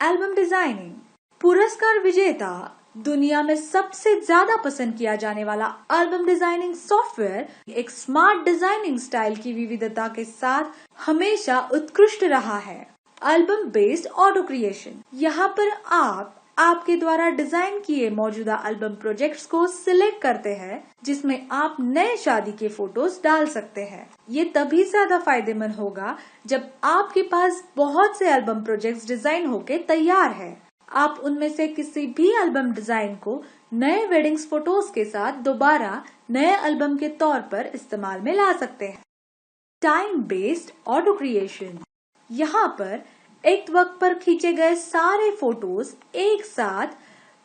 Album designing. पुरस्कार विजेता, दुनिया में सबसे ज्यादा पसंद किया जाने वाला एल्बम डिजाइनिंग सॉफ्टवेयर एक स्मार्ट डिजाइनिंग स्टाइल की विविधता के साथ हमेशा उत्कृष्ट रहा है। Album based auto creation. यहाँ पर आप आपके द्वारा डिजाइन किए मौजूदा एल्बम प्रोजेक्ट्स को सिलेक्ट करते हैं, जिसमें आप नए शादी के फोटोज डाल सकते हैं। ये तभी ज्यादा फायदेमंद होगा जब आपके पास बहुत से एल्बम प्रोजेक्ट्स डिजाइन होके तैयार है। आप उनमें से किसी भी एल्बम डिजाइन को नए वेडिंग्स फोटोज के साथ दोबारा नए एल्बम के तौर पर इस्तेमाल में ला सकते हैं। Time based auto creation. यहाँ पर एक वक्त पर खींचे गए सारे फोटोज एक साथ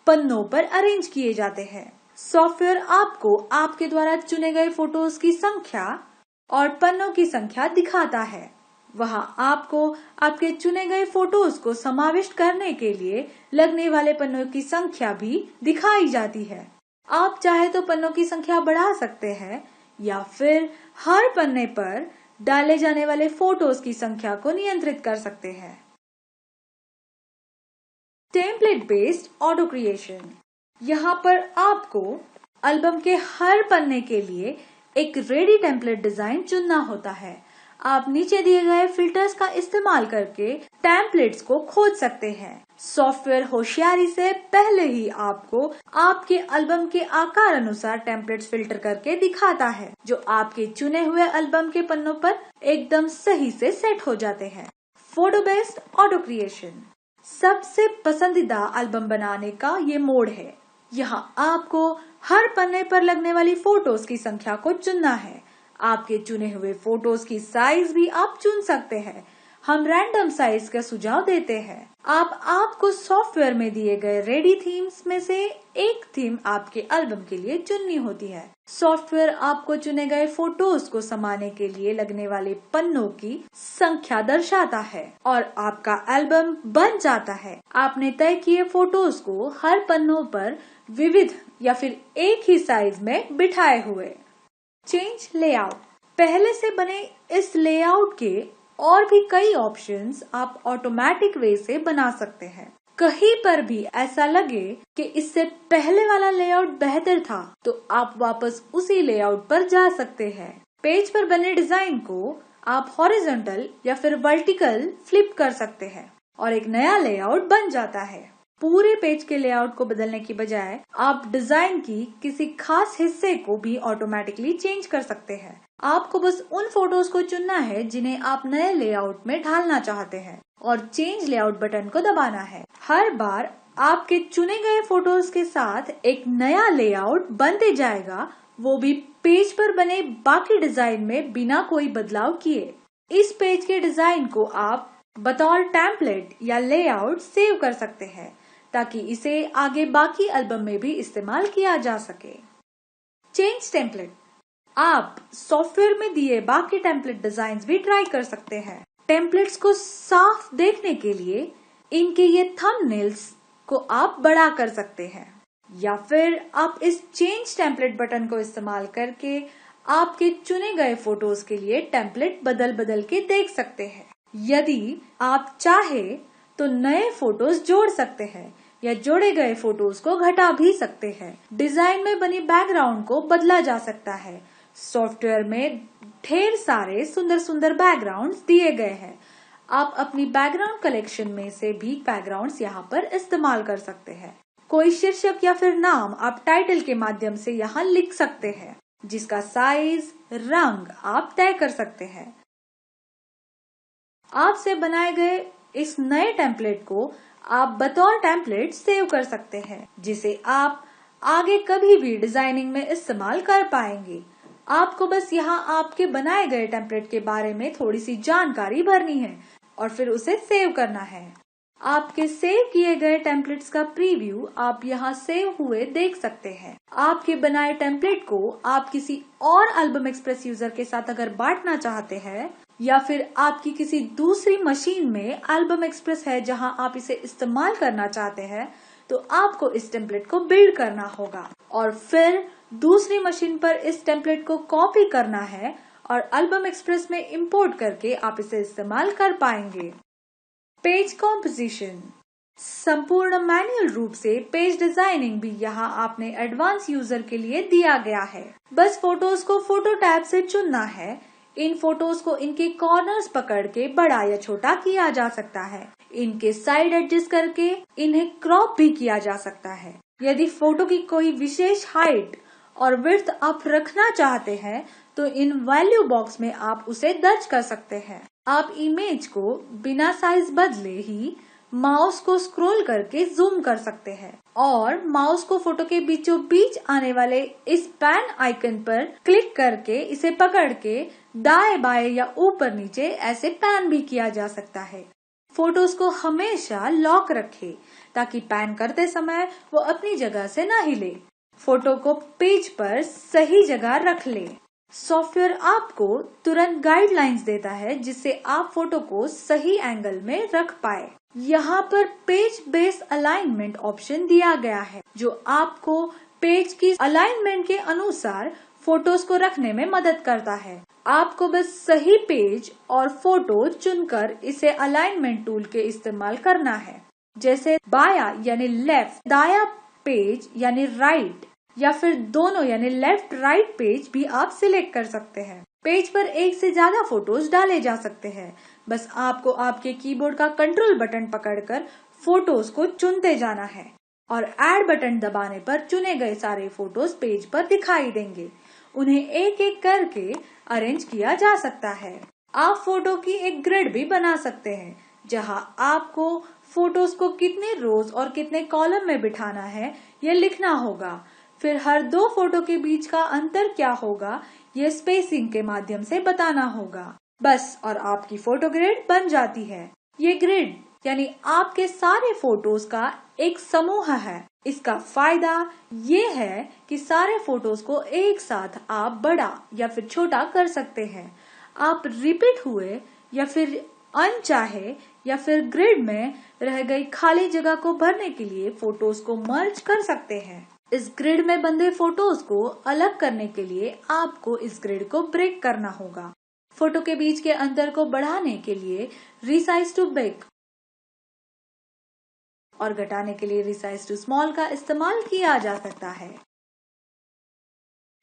पन्नों पर अरेंज किए जाते हैं। सॉफ्टवेयर आपको आपके द्वारा चुने गए फोटोज की संख्या और पन्नों की संख्या दिखाता है। वहां आपको आपके चुने गए फोटोज को समाविष्ट करने के लिए लगने वाले पन्नों की संख्या भी दिखाई जाती है। आप चाहे तो पन्नों की संख्या बढ़ा सकते हैं या फिर हर पन्ने पर डाले जाने वाले फोटोज की संख्या को नियंत्रित कर सकते हैं। Template based auto creation. यहाँ पर आपको एल्बम के हर पन्ने के लिए एक रेडी टेम्पलेट डिजाइन चुनना होता है। आप नीचे दिए गए फिल्टर्स का इस्तेमाल करके टेम्पलेट्स को खोज सकते हैं। सॉफ्टवेयर होशियारी से पहले ही आपको आपके एल्बम के आकार अनुसार टेम्पलेट्स फिल्टर करके दिखाता है, जो आपके चुने हुए एल्बम के पन्नों पर एकदम सही से सेट हो जाते हैं। Photo based auto creation. सबसे पसंदीदा एल्बम बनाने का ये मोड है। यहाँ आपको हर पन्ने पर लगने वाली फोटोज की संख्या को चुनना है। आपके चुने हुए फोटोज की साइज भी आप चुन सकते हैं। हम रैंडम साइज का सुझाव देते हैं। आपको सॉफ्टवेयर में दिए गए रेडी थीम्स में से एक थीम आपके एल्बम के लिए चुननी होती है। सॉफ्टवेयर आपको चुने गए फोटोज को समाने के लिए लगने वाले पन्नों की संख्या दर्शाता है और आपका एल्बम बन जाता है। आपने तय किए फोटोज को हर पन्नों पर विविध या फिर एक ही साइज में बिठाए हुए। Change layout. पहले से बने इस लेआउट के और भी कई ऑप्शंस आप ऑटोमेटिक वे से बना सकते हैं। कहीं पर भी ऐसा लगे कि इससे पहले वाला लेआउट बेहतर था, तो आप वापस उसी लेआउट पर जा सकते हैं। पेज पर बने डिजाइन को आप हॉरिजॉन्टल या फिर वर्टिकल फ्लिप कर सकते हैं और एक नया लेआउट बन जाता है। पूरे पेज के लेआउट को बदलने की बजाय आप डिजाइन की किसी खास हिस्से को भी ऑटोमेटिकली चेंज कर सकते हैं। आपको बस उन फोटोज को चुनना है जिन्हें आप नए लेआउट में ढालना चाहते हैं और चेंज लेआउट बटन को दबाना है। हर बार आपके चुने गए फोटोज के साथ एक नया लेआउट बनते जाएगा, वो भी पेज पर बने बाकी डिजाइन में बिना कोई बदलाव किए। इस पेज के डिजाइन को आप बतौर टेम्पलेट या लेआउट सेव कर सकते हैं ताकि इसे आगे बाकी एल्बम में भी इस्तेमाल किया जा सके। Change template. आप सॉफ्टवेयर में दिए बाकी टेम्पलेट डिजाइन्स भी ट्राई कर सकते हैं। टेम्पलेट्स को साफ देखने के लिए इनके ये थंबनेल्स को आप बड़ा कर सकते हैं या फिर आप इस चेंज टेम्पलेट बटन को इस्तेमाल करके आपके चुने गए फोटोज के लिए टेम्पलेट बदल बदल के देख सकते हैं। यदि आप चाहे तो नए फोटोज जोड़ सकते हैं या जोड़े गए फोटोज को घटा भी सकते हैं। डिजाइन में बनी बैकग्राउंड को बदला जा सकता है। सॉफ्टवेयर में ढेर सारे सुंदर सुंदर बैकग्राउंड्स दिए गए हैं। आप अपनी बैकग्राउंड कलेक्शन में से भी बैकग्राउंड्स यहाँ पर इस्तेमाल कर सकते हैं। कोई शीर्षक या फिर नाम आप टाइटल के माध्यम से यहाँ लिख सकते हैं, जिसका साइज, रंग आप तय कर सकते हैं। आपसे बनाए गए इस नए टेम्पलेट को आप बतौर टेम्पलेट सेव कर सकते हैं, जिसे आप आगे कभी भी डिजाइनिंग में इस्तेमाल कर पाएंगे। आपको बस यहाँ आपके बनाए गए टेम्पलेट के बारे में थोड़ी सी जानकारी भरनी है और फिर उसे सेव करना है। आपके सेव किए गए टेम्पलेट्स का प्रीव्यू आप यहाँ सेव हुए देख सकते हैं। आपके बनाए टेम्पलेट को आप किसी और एल्बम एक्सप्रेस यूजर के साथ अगर बांटना चाहते हैं या फिर आपकी किसी दूसरी मशीन में एल्बम एक्सप्रेस है जहां आप इसे इस्तेमाल करना चाहते हैं, तो आपको इस टेम्पलेट को बिल्ड करना होगा और फिर दूसरी मशीन पर इस टेम्पलेट को कॉपी करना है और एल्बम एक्सप्रेस में इंपोर्ट करके आप इसे इस्तेमाल कर पाएंगे। Page composition. संपूर्ण मैनुअल रूप से पेज डिजाइनिंग भी यहाँ आपने एडवांस यूजर के लिए दिया गया है। बस फोटोज को फोटो टैब से चुनना है। इन फोटोज को इनके कॉर्नर्स पकड़ के बड़ा या छोटा किया जा सकता है। इनके साइड एडजस्ट करके इन्हें क्रॉप भी किया जा सकता है। यदि फोटो की कोई विशेष हाइट और विड्थ आप रखना चाहते हैं तो इन वैल्यू बॉक्स में आप उसे दर्ज कर सकते हैं। आप इमेज को बिना साइज बदले ही माउस को स्क्रॉल करके जूम कर सकते हैं और माउस को फोटो के बीचों बीच आने वाले इस पैन आइकन पर क्लिक करके इसे पकड़ के दाएं बाएं या ऊपर नीचे ऐसे पैन भी किया जा सकता है। फोटोज को हमेशा लॉक रखें ताकि पैन करते समय वो अपनी जगह से न हिले। फोटो को पेज पर सही जगह रख ले। सॉफ्टवेयर आपको तुरंत गाइडलाइंस देता है जिससे आप फोटो को सही एंगल में रख पाए। यहाँ पर पेज बेस अलाइनमेंट ऑप्शन दिया गया है जो आपको पेज की अलाइनमेंट के अनुसार फोटोज को रखने में मदद करता है। आपको बस सही पेज और फोटो चुनकर इसे अलाइनमेंट टूल के इस्तेमाल करना है। जैसे बाया यानी लेफ्ट, दाया पेज यानी राइट या फिर दोनों यानी लेफ्ट राइट पेज भी आप सिलेक्ट कर सकते हैं। पेज पर एक से ज्यादा फोटोज डाले जा सकते हैं। बस आपको आपके कीबोर्ड का कंट्रोल बटन पकड़कर फोटोज को चुनते जाना है और ऐड बटन दबाने पर चुने गए सारे फोटोज पेज पर दिखाई देंगे। उन्हें एक एक करके अरेंज किया जा सकता है। आप फोटो की एक ग्रिड भी बना सकते हैं जहां आपको फोटोज को कितने रोज और कितने कॉलम में बिठाना है यह लिखना होगा। फिर हर दो फोटो के बीच का अंतर क्या होगा ये स्पेसिंग के माध्यम से बताना होगा। बस और आपकी फोटो ग्रिड बन जाती है। ये ग्रिड यानी आपके सारे फोटोज का एक समूह है। इसका फायदा ये है कि सारे फोटोज को एक साथ आप बड़ा या फिर छोटा कर सकते हैं। आप रिपीट हुए या फिर अनचाहे या फिर ग्रिड में रह गई खाली जगह को भरने के लिए फोटोज को मर्ज कर सकते हैं। इस ग्रिड में बंधे फोटोज को अलग करने के लिए आपको इस ग्रिड को ब्रेक करना होगा। फोटो के बीच के अंतर को बढ़ाने के लिए रिसाइज टू बिग और घटाने के लिए रिसाइज टू स्मॉल का इस्तेमाल किया जा सकता है।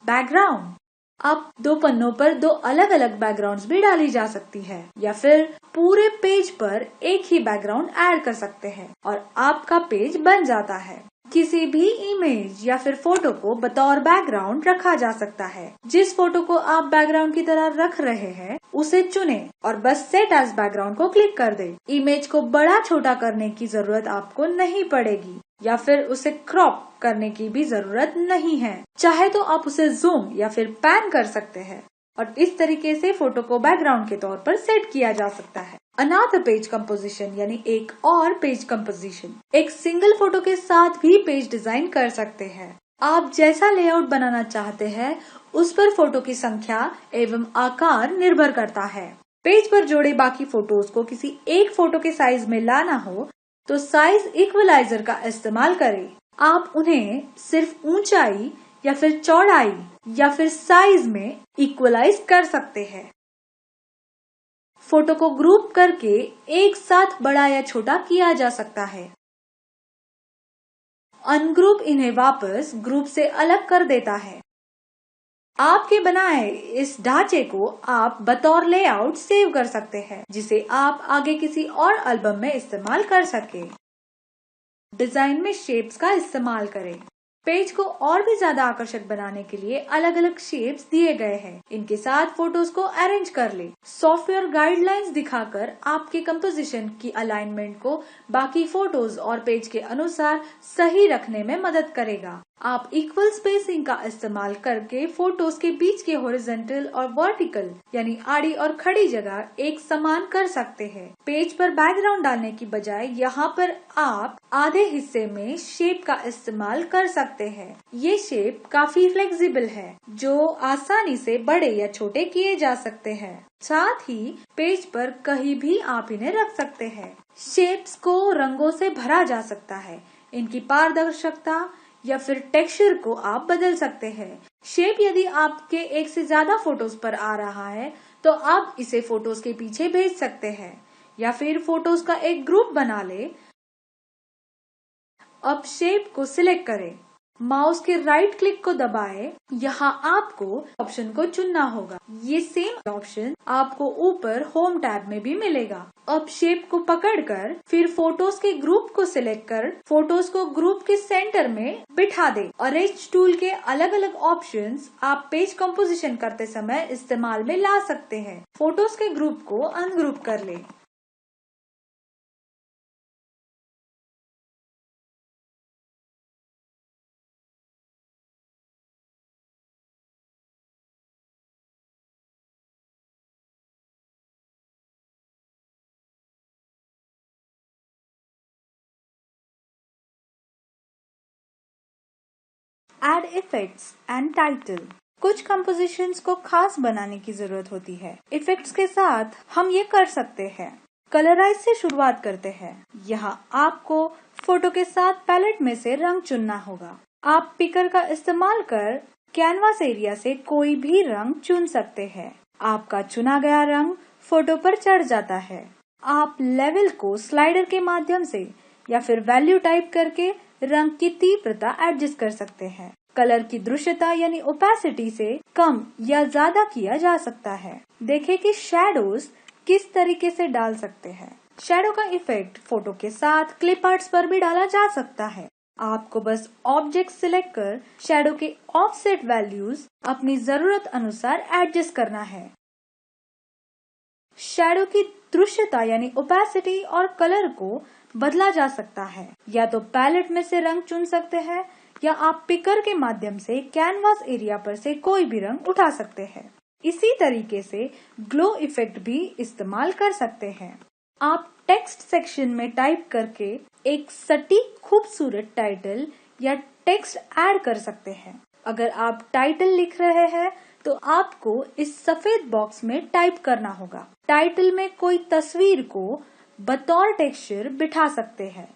बैकग्राउंड, आप दो पन्नों पर दो अलग अलग बैकग्राउंड्स भी डाली जा सकती है या फिर पूरे पेज पर एक ही बैकग्राउंड ऐड कर सकते हैं और आपका पेज बन जाता है। किसी भी इमेज या फिर फोटो को बतौर बैकग्राउंड रखा जा सकता है। जिस फोटो को आप बैकग्राउंड की तरह रख रहे हैं उसे चुनें और बस सेट एज बैकग्राउंड को क्लिक कर दें। इमेज को बड़ा छोटा करने की जरूरत आपको नहीं पड़ेगी या फिर उसे क्रॉप करने की भी जरूरत नहीं है। चाहे तो आप उसे जूम या फिर पैन कर सकते हैं और इस तरीके से फोटो को बैकग्राउंड के तौर पर सेट किया जा सकता है। अनदर पेज कंपोजिशन यानी एक और पेज कंपोजिशन, एक सिंगल फोटो के साथ भी पेज डिजाइन कर सकते हैं। आप जैसा लेआउट बनाना चाहते हैं उस पर फोटो की संख्या एवं आकार निर्भर करता है। पेज पर जोड़े बाकी फोटोज को किसी एक फोटो के साइज में लाना हो तो साइज इक्वलाइजर का इस्तेमाल करें। आप उन्हें सिर्फ ऊंचाई या फिर चौड़ाई या फिर साइज में इक्वलाइज कर सकते हैं। फोटो को ग्रुप करके एक साथ बड़ा या छोटा किया जा सकता है। अनग्रुप इन्हें वापस ग्रुप से अलग कर देता है। आपके बनाए इस ढांचे को आप बतौर लेआउट सेव कर सकते हैं जिसे आप आगे किसी और एल्बम में इस्तेमाल कर सके। डिजाइन में शेप्स का इस्तेमाल करें। पेज को और भी ज्यादा आकर्षक बनाने के लिए अलग अलग शेप्स दिए गए हैं। इनके साथ फोटोज को अरेंज कर ले। सॉफ्टवेयर गाइडलाइंस दिखाकर आपके कंपोजिशन की अलाइनमेंट को बाकी फोटोज और पेज के अनुसार सही रखने में मदद करेगा। आप इक्वल स्पेसिंग का इस्तेमाल करके फोटोज के बीच के हॉरिजॉन्टल और वर्टिकल यानी आड़ी और खड़ी जगह एक समान कर सकते हैं। पेज पर बैकग्राउंड डालने की बजाय यहाँ पर आप आधे हिस्से में शेप का इस्तेमाल कर सकते हैं। ये शेप काफी फ्लेक्सिबल है जो आसानी से बड़े या छोटे किए जा सकते हैं। साथ ही पेज पर कहीं भी आप इन्हें रख सकते हैं। शेप्स को रंगों से भरा जा सकता है। इनकी पारदर्शिता या फिर टेक्सचर को आप बदल सकते हैं। शेप यदि आपके एक से ज्यादा फोटोज पर आ रहा है तो आप इसे फोटोज के पीछे भेज सकते हैं या फिर फोटोज का एक ग्रुप बना ले अब शेप को सिलेक्ट करें, माउस के राइट क्लिक को दबाएं। यहाँ आपको ऑप्शन को चुनना होगा। ये सेम ऑप्शन आपको ऊपर होम टैब में भी मिलेगा। अब शेप को पकड़कर फिर फोटोज के ग्रुप को सिलेक्ट कर फोटोज को ग्रुप के सेंटर में बिठा दें। अरेंज टूल के अलग अलग ऑप्शंस आप पेज कंपोजिशन करते समय इस्तेमाल में ला सकते हैं। फोटोज के ग्रुप को अनग्रुप कर लें। Add effects and title. कुछ कंपोजिशंस को खास बनाने की जरूरत होती है। इफेक्ट्स के साथ हम ये कर सकते हैं। कलराइज से शुरुआत करते हैं। यहाँ आपको फोटो के साथ पैलेट में से रंग चुनना होगा। आप पिकर का इस्तेमाल कर कैनवास एरिया से कोई भी रंग चुन सकते हैं। आपका चुना गया रंग फोटो पर चढ़ जाता है। आप लेवल को स्लाइडर के माध्यम से या फिर वैल्यू टाइप करके रंग की तीव्रता एडजस्ट कर सकते हैं। कलर की दृश्यता यानी ओपेसिटी से कम या ज्यादा किया जा सकता है। देखें कि शैडोज किस तरीके से डाल सकते हैं। शैडो का इफेक्ट फोटो के साथ क्लिप आर्ट्स पर भी डाला जा सकता है। आपको बस ऑब्जेक्ट सिलेक्ट कर शैडो के ऑफसेट वैल्यूज अपनी जरूरत अनुसार एडजस्ट करना है। शैडो की दृश्यता यानी ओपेसिटी और कलर को बदला जा सकता है। या तो पैलेट में से रंग चुन सकते हैं या आप पिकर के माध्यम से कैनवास एरिया पर से कोई भी रंग उठा सकते हैं। इसी तरीके से ग्लो इफेक्ट भी इस्तेमाल कर सकते हैं। आप टेक्स्ट सेक्शन में टाइप करके एक सटीक खूबसूरत टाइटल या टेक्स्ट ऐड कर सकते हैं। अगर आप टाइटल लिख रहे हैं तो आपको इस सफेद बॉक्स में टाइप करना होगा। टाइटल में कोई तस्वीर को बतौर टेक्सचर बिठा सकते हैं।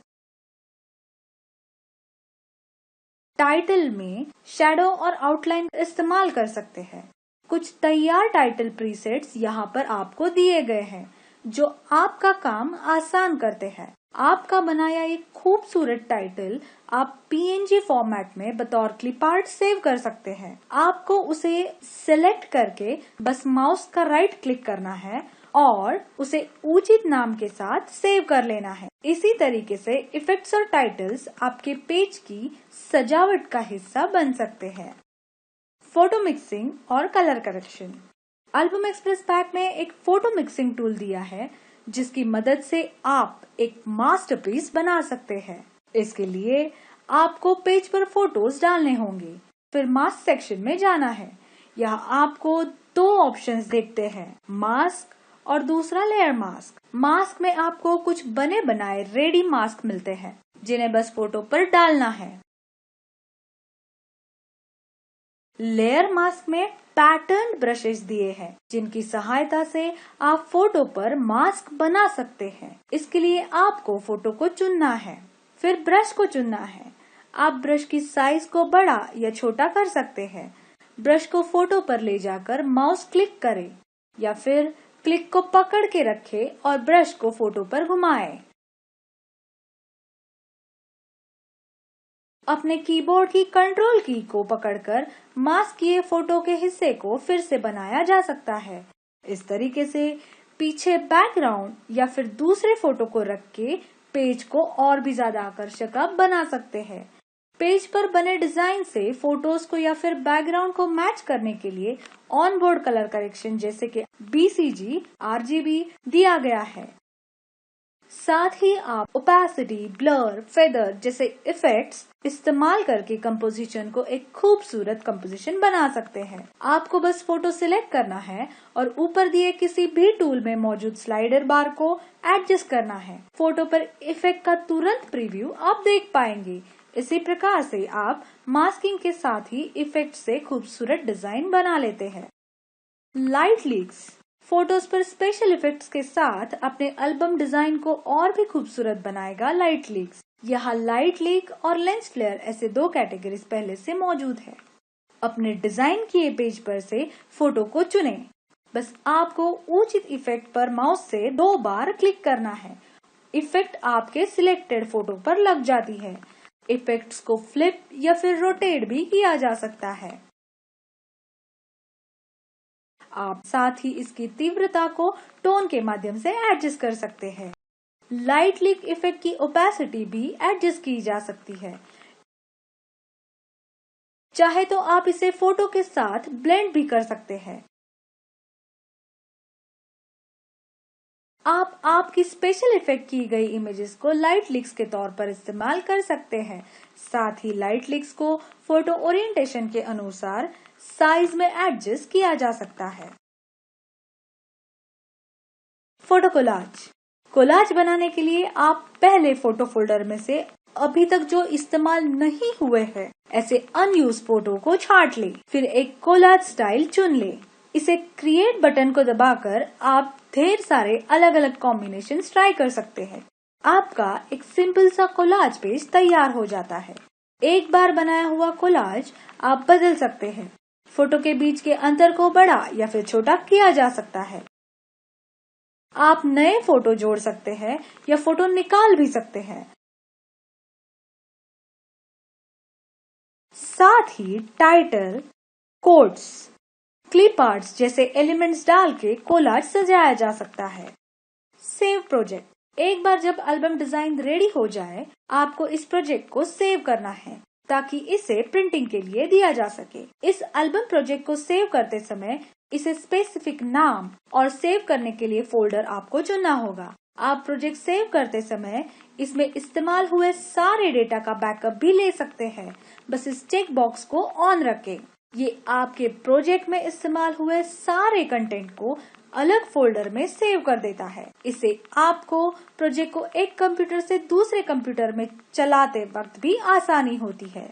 टाइटल में शैडो और आउटलाइन इस्तेमाल कर सकते हैं। कुछ तैयार टाइटल प्रीसेट्स यहाँ पर आपको दिए गए हैं जो आपका काम आसान करते हैं। आपका बनाया एक खूबसूरत टाइटल आप PNG फॉर्मेट में बतौर क्लिप आर्ट सेव कर सकते हैं। आपको उसे सिलेक्ट करके बस माउस का राइट क्लिक करना है और उसे उचित नाम के साथ सेव कर लेना है। इसी तरीके से इफेक्ट्स और टाइटल्स आपके पेज की सजावट का हिस्सा बन सकते हैं। फोटो मिक्सिंग और colour correction. Album express pack में एक फोटो मिक्सिंग टूल दिया है जिसकी मदद से आप एक मास्टरपीस बना सकते हैं। इसके लिए आपको पेज पर फोटोज डालने होंगे, फिर मास्क सेक्शन में जाना है। यहाँ आपको दो ऑप्शंस देखते हैं, मास्क और दूसरा लेयर मास्क। मास्क में आपको कुछ बने बनाए रेडी मास्क मिलते हैं जिन्हें बस फोटो पर डालना है। लेयर मास्क में पैटर्न ब्रशेस दिए हैं जिनकी सहायता से आप फोटो पर मास्क बना सकते हैं। इसके लिए आपको फोटो को चुनना है, फिर ब्रश को चुनना है। आप ब्रश की साइज को बड़ा या छोटा कर सकते हैं। ब्रश को फोटो पर ले जाकर माउस क्लिक करें या फिर क्लिक को पकड़ के रखें और ब्रश को फोटो पर घुमाएं। अपने कीबोर्ड की कंट्रोल की को पकड़कर मास्क किए फोटो के हिस्से को फिर से बनाया जा सकता है। इस तरीके से पीछे बैकग्राउंड या फिर दूसरे फोटो को रख के पेज को और भी ज्यादा आकर्षक आप बना सकते हैं। पेज पर बने डिजाइन से फोटोज को या फिर बैकग्राउंड को मैच करने के लिए ऑन बोर्ड कलर करेक्शन जैसे कि BCG, RGB दिया गया है। साथ ही आप ओपेसिटी, ब्लर, फेदर जैसे इफेक्ट्स इस्तेमाल करके कंपोजिशन को एक खूबसूरत कंपोजिशन बना सकते हैं। आपको बस फोटो सिलेक्ट करना है और ऊपर दिए किसी भी टूल में मौजूद स्लाइडर बार को एडजस्ट करना है। फोटो पर इफेक्ट का तुरंत प्रीव्यू आप देख पाएंगे। इसी प्रकार से आप मास्किंग के साथ ही इफेक्ट से खूबसूरत डिजाइन बना लेते हैं। Light leaks. फोटोज पर स्पेशल इफेक्ट्स के साथ अपने एल्बम डिजाइन को और भी खूबसूरत बनाएगा लाइट लीक्स। यहाँ लाइट लीक और लेंस फ्लेयर ऐसे दो कैटेगरीज पहले से मौजूद है। अपने डिजाइन किए पेज पर से फोटो को चुनें। बस आपको उचित इफेक्ट पर माउस से 2 बार क्लिक करना है। इफेक्ट आपके सिलेक्टेड फोटो पर लग जाती है। इफेक्ट्स को फ्लिप या फिर रोटेट भी किया जा सकता है। आप साथ ही इसकी तीव्रता को टोन के माध्यम से एडजस्ट कर सकते हैं। लाइट लीक इफेक्ट की ओपेसिटी भी एडजस्ट की जा सकती है। चाहे तो आप इसे फोटो के साथ ब्लेंड भी कर सकते हैं। आप आपकी स्पेशल इफेक्ट की गई इमेजेस को लाइट लीक्स के तौर पर इस्तेमाल कर सकते हैं। साथ ही लाइट लीक्स को फोटो ओरिएंटेशन के अनुसार साइज में एडजस्ट किया जा सकता है। Photo collage. कोलाज बनाने के लिए आप पहले फोटो फोल्डर में से अभी तक जो इस्तेमाल नहीं हुए हैं ऐसे अनयूज फोटो को छांट ले। फिर एक कोलाज स्टाइल चुन ले। इसे क्रिएट बटन को दबाकर आप ढेर सारे अलग अलग कॉम्बिनेशन ट्राई कर सकते हैं। आपका एक सिंपल सा कोलाज पेज तैयार हो जाता है। एक बार बनाया हुआ कोलाज आप बदल सकते हैं। फोटो के बीच के अंतर को बड़ा या फिर छोटा किया जा सकता है। आप नए फोटो जोड़ सकते हैं या फोटो निकाल भी सकते हैं। साथ ही टाइटल, कोट्स, क्लिप आर्ट्स जैसे एलिमेंट्स डाल के कोलाज सजाया जा सकता है। Save project. एक बार जब एल्बम डिजाइन रेडी हो जाए, आपको इस प्रोजेक्ट को सेव करना है ताकि इसे प्रिंटिंग के लिए दिया जा सके। इस एल्बम प्रोजेक्ट को सेव करते समय इसे स्पेसिफिक नाम और सेव करने के लिए फोल्डर आपको चुनना होगा। आप प्रोजेक्ट सेव करते समय इसमें इस्तेमाल हुए सारे डेटा का बैकअप भी ले सकते हैं। बस इस चेक बॉक्स को ऑन रखें। ये आपके प्रोजेक्ट में इस्तेमाल हुए सारे कंटेंट को अलग फोल्डर में सेव कर देता है। इससे आपको प्रोजेक्ट को एक कंप्यूटर से दूसरे कंप्यूटर में चलाते वक्त भी आसानी होती है।